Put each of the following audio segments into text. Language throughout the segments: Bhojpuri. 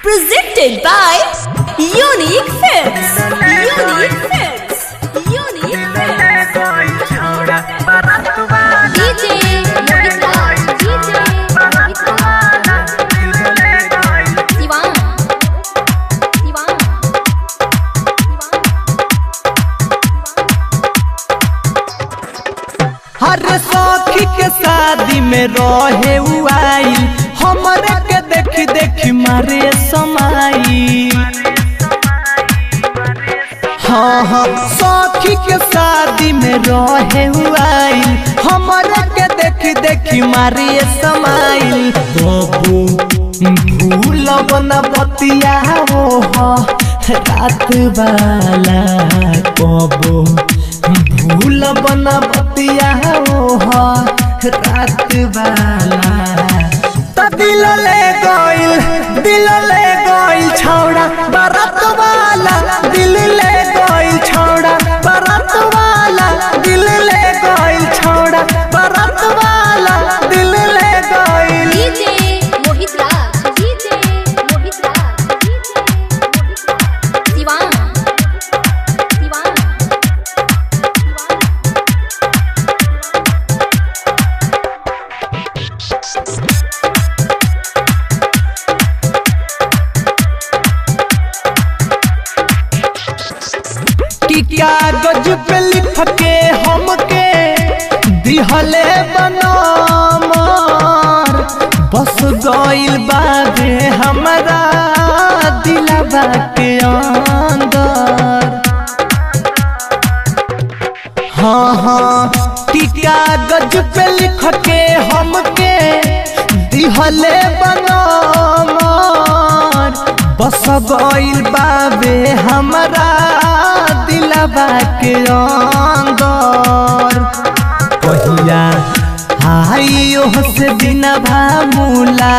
Presented by Unique Films. Unique Films. Unique Films. DJ Monica. DJ Monica. Sivan. Sivan. हर सखी के शादी में रहे आई हमरे के देखी देखी मारे समाई। हाँ हाँ सखी के शादी में रहे आई हमरे के देखी देखी मारे समाई। बाबू भूल बना बतिया हो रात वाला बाबू भूल बना बतिया हो रात वाला। दिल ले गइल छौड़ा बारात वाला दिल ले गइल छौड़ा बारात वाला दिल ले गइल छौड़ा बारात वाला दिल ले गइल। DJ Mohit Raj. DJ Mohit Raj. Sivan. Sivan. कि कागज पे लिख के हमके दिहले बनामर बस गइल बाबे हमरा दिलवा के अंदर। हाँ हाँ कि कागज पे लिख के हमके दिहले बनामर बस गइल बाबे हमरा दिलवा के अंदर। पहिया हाइयो से बिना भामुला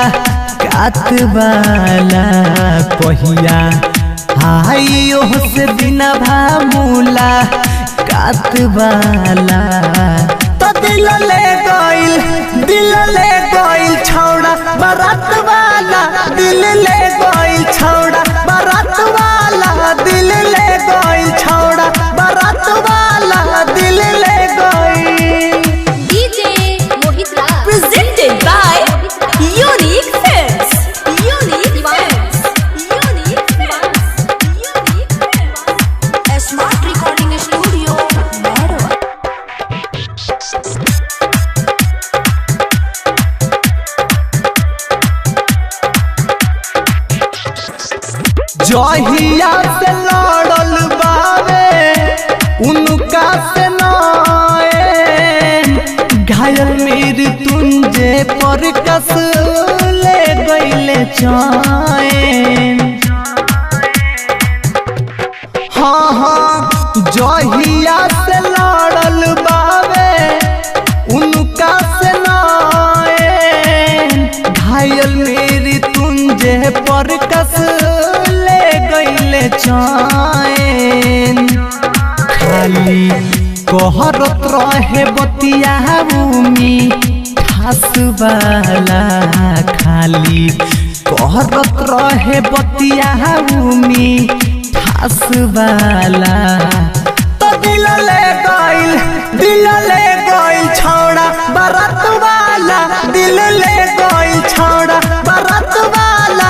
कात वाला पहिया हाइयो से बिना भामुला कात वाला। तो दिल ले गइल छौड़ा बारात वाला दिल ले गइल छौड़ा बारात वाला दिल ले गइल छौड़ा बारात वाला दिल ले गइल। DJ Mohit Raj. Presented by Unique Films. Unique Films. Unique Films. Unique Films. A smart recording studio. Mehro. जहिया से लड़ल बावे उनका से नैन घायल मेरी तुंजे पर कस ले गइले चैन। हाँ हाँ जहिया से लड़ल बावे उनका से नैन घायल मेरी तुंजे पर कस गइले चैन। खाली कहरत रहे बतिया ठास वाला खाली कहरत रहे बतिया ठास वाला। तो दिल ले गइल छौड़ा बारात वाला दिल ले गइल छौड़ा बारात वाला